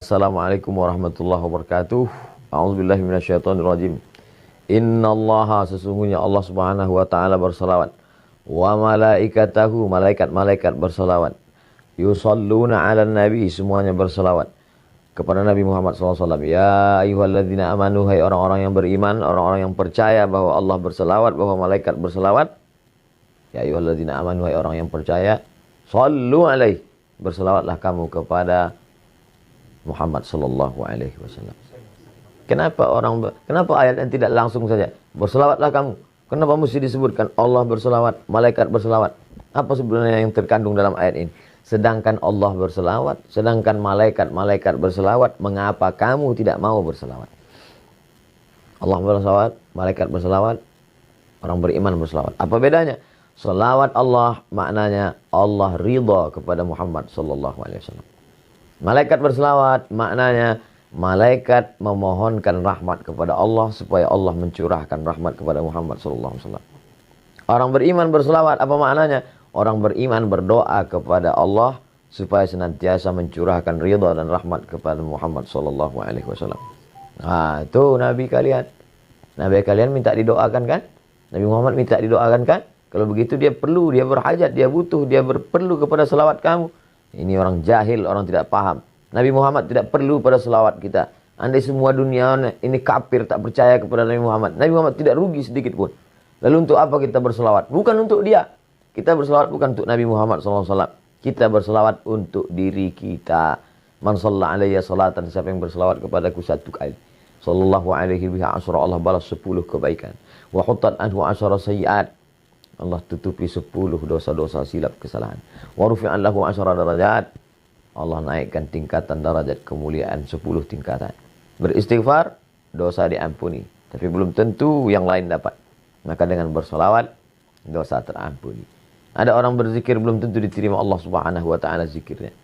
Assalamualaikum warahmatullahi wabarakatuh. A'udzubillahi minasyaitonirrajim. Innallaha, sesungguhnya Allah Subhanahu wa taala berselawat. Wa malaikatahu, malaikat-malaikat berselawat. Yusalluna 'alan nabi, semuanya berselawat kepada Nabi Muhammad SAW. Ya ayyuhalladzina amanu, hai orang-orang yang beriman, orang-orang yang percaya bahwa Allah berselawat, bahwa malaikat berselawat. Ya ayyuhalladzina amanu, hai orang yang percaya, sallu alaihi, berselawatlah kamu kepada Muhammad sallallahu alaihi wasallam. Kenapa ayat yang tidak langsung saja berselawatlah kamu? Kenapa mesti disebutkan Allah berselawat, malaikat berselawat? Apa sebenarnya yang terkandung dalam ayat ini? Sedangkan Allah berselawat, sedangkan malaikat berselawat, mengapa kamu tidak mau berselawat? Allah berselawat, malaikat berselawat, orang beriman berselawat. Apa bedanya? Selawat Allah maknanya Allah ridha kepada Muhammad sallallahu alaihi wasallam. Malaikat berselawat maknanya malaikat memohonkan rahmat kepada Allah supaya Allah mencurahkan rahmat kepada Muhammad sallallahu alaihi wasallam. Orang beriman berselawat apa maknanya? Orang beriman berdoa kepada Allah supaya senantiasa mencurahkan ridha dan rahmat kepada Muhammad sallallahu alaihi wasallam. Nah, itu nabi kalian. Nabi kalian minta didoakan kan? Nabi Muhammad minta didoakan kan? Kalau begitu dia perlu, dia berhajat, dia butuh, dia perlu kepada selawat kamu. Ini orang jahil, orang tidak paham. Nabi Muhammad tidak perlu pada selawat kita. Andai semua dunia ini kafir, tak percaya kepada Nabi Muhammad, Nabi Muhammad tidak rugi sedikit pun. Lalu untuk apa kita berselawat? Bukan untuk dia. Kita berselawat bukan untuk Nabi Muhammad SAW. Kita berselawat untuk diri kita. Man shalla alayya salatan, siapa yang berselawat kepadaku satu kali, sallallahu alaihi biha asyra, Allah balas 10 kebaikan. Wa huttat anhu asyra sayyi'at, Allah tutupi 10 dosa-dosa silap kesalahan. Wa rufi'an lahu 10 darajat, Allah naikkan tingkatan darajat kemuliaan 10 tingkatan. Beristighfar, dosa diampuni. Tapi belum tentu yang lain dapat. Maka dengan bersolawat, dosa terampuni. Ada orang berzikir belum tentu diterima Allah Subhanahu wa taala zikirnya.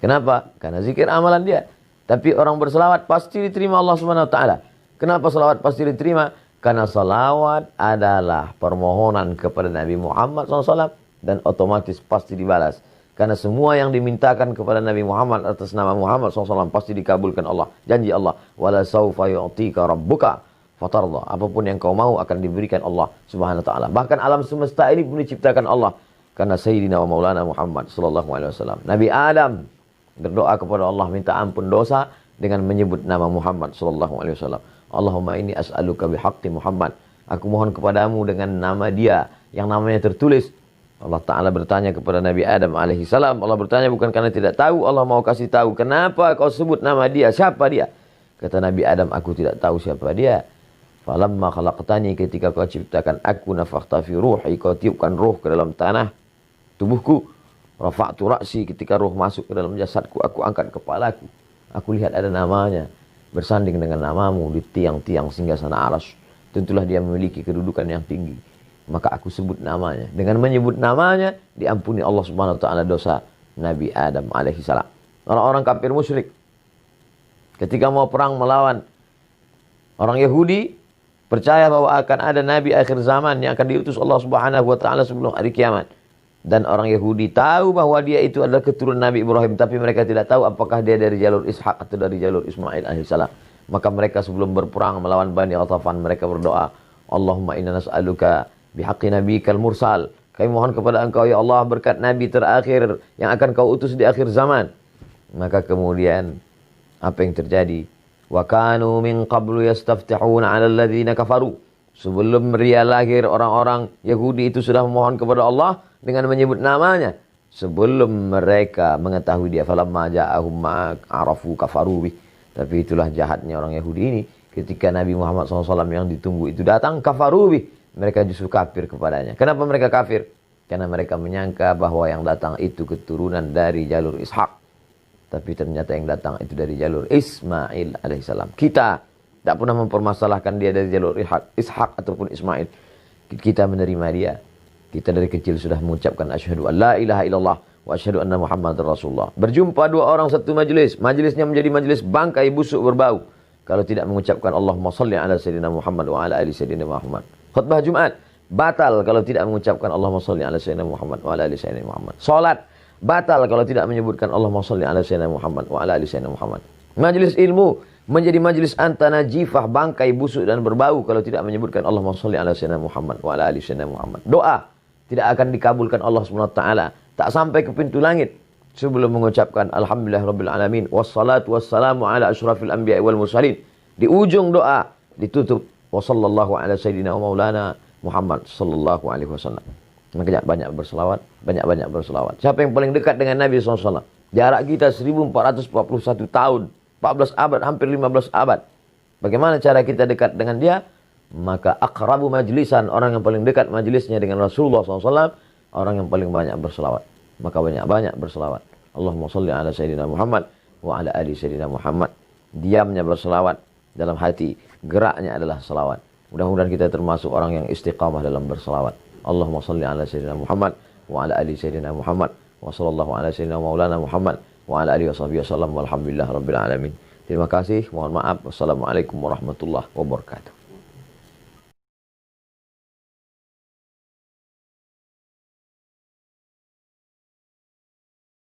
Kenapa? Karena zikir amalan dia. Tapi orang berselawat pasti diterima Allah Subhanahu wa taala. Kenapa selawat pasti diterima? Karena salawat adalah permohonan kepada Nabi Muhammad SAW dan otomatis pasti dibalas. Karena semua yang dimintakan kepada Nabi Muhammad atas nama Muhammad SAW pasti dikabulkan Allah. Janji Allah, wala saufa yu'tika rabbuka fatarda. Apapun yang kau mau akan diberikan Allah Subhanahu wa taala. Bahkan alam semesta ini pun diciptakan Allah karena Sayyidina wa Maulana Muhammad sallallahu alaihi wasallam. Nabi Adam berdoa kepada Allah minta ampun dosa dengan menyebut nama Muhammad sallallahu alaihi wasallam. Allahumma inni as'aluka bihaqqi Muhammad. Aku mohon kepadamu dengan nama dia yang namanya tertulis. Allah Ta'ala bertanya kepada Nabi Adam alaihissalam. Allah bertanya bukan karena tidak tahu. Allah mau kasih tahu. Kenapa kau sebut nama dia? Siapa dia? Kata Nabi Adam, aku tidak tahu siapa dia. Falamma khalaqtani, ketika kau ciptakan aku, nafakhta fi ruhi, kau tiupkan ruh ke dalam tanah tubuhku. Rafa'tu ra'si, ketika ruh masuk ke dalam jasadku, aku angkat kepalaku. Aku lihat ada namanya bersanding dengan namamu di tiang-tiang singgasana arsy. Tentulah dia memiliki kedudukan yang tinggi. Maka aku sebut namanya. Dengan menyebut namanya diampuni Allah Subhanahu wa taala dosa Nabi Adam alaihi salam. Orang-orang kafir musyrik ketika mau perang melawan orang Yahudi, percaya bahwa akan ada nabi akhir zaman yang akan diutus Allah Subhanahu wa taala sebelum hari kiamat. Dan orang Yahudi tahu bahwa dia itu adalah keturunan Nabi Ibrahim, tapi mereka tidak tahu apakah dia dari jalur Ishak atau dari jalur Ismail alaihissalam. Maka mereka sebelum berperang melawan Bani Ghatafan, mereka berdoa, Allahumma inna nas'aluka bihaqqi nabiyikal mursal. Kami mohon kepada engkau ya Allah berkat nabi terakhir yang akan kau utus di akhir zaman. Maka kemudian apa yang terjadi? Wa kanu min qablu yastaftihuna 'ala alladhina kafaru. Sebelum dia lahir, orang-orang Yahudi itu sudah memohon kepada Allah dengan menyebut namanya. Sebelum mereka mengetahui dia, falamma ja'ahum ma'arafu kafaru bih. Tapi itulah jahatnya orang Yahudi ini. Ketika Nabi Muhammad SAW yang ditunggu itu datang, kafaru bih. Mereka justru kafir kepadanya. Kenapa mereka kafir? Karena mereka menyangka bahwa yang datang itu keturunan dari jalur Ishak. Tapi ternyata yang datang itu dari jalur Ismail alaihissalam. Kita tak pernah mempermasalahkan dia dari jalur Ishak ataupun Ismail. Kita menerima dia. Kita dari kecil sudah mengucapkan asyhadu an la ilaha illallah wa asyhadu anna Muhammadar Rasulullah. Berjumpa dua orang satu majelis, majelisnya menjadi majelis bangkai busuk berbau kalau tidak mengucapkan Allahumma shalli ala sayyidina Muhammad wa ala ali sayyidina Muhammad. Khutbah Jumat batal kalau tidak mengucapkan Allahumma shalli ala sayyidina Muhammad wa ala ali sayyidina Muhammad. Salat batal kalau tidak menyebutkan Allahumma shalli ala sayyidina Muhammad wa ala ali sayyidina Muhammad. Majelis ilmu menjadi majelis antanajifah, bangkai busuk dan berbau kalau tidak menyebutkan Allahumma sholli ala sayyidina Muhammad wa ala ali sayyidina Muhammad. Doa tidak akan dikabulkan Allah Subhanahu wa taala, tak sampai ke pintu langit sebelum mengucapkan alhamdulillahirabbil alamin wassalatu wassalamu ala asyrafil anbiya'i wal mursalin. Di ujung doa ditutup wa sallallahu ala sayyidina wa maulana Muhammad sallallahu alaihi wasallam. Makanya banyak berselawat, banyak-banyak berselawat. Siapa yang paling dekat dengan Nabi SAW? Jarak kita 1441 tahun, 14 abad, hampir 15 abad. Bagaimana cara kita dekat dengan dia? Maka aqrabu majlisan, orang yang paling dekat majlisnya dengan Rasulullah SAW, orang yang paling banyak berselawat. Maka banyak-banyak berselawat. Allahumma sholli ala sayyidina Muhammad wa ala ali sayyidina Muhammad. Diamnya berselawat, dalam hati geraknya adalah selawat. Mudah-mudahan kita termasuk orang yang istiqamah dalam berselawat. Allahumma sholli ala sayyidina Muhammad wa ala ali sayyidina Muhammad wa sallallahu ala sayyidina maulana Muhammad wa ala alihi washabihi wasallam walhamdulillah rabbil alamin. Terima kasih, mohon maaf. Wassalamualaikum warahmatullahi wabarakatuh.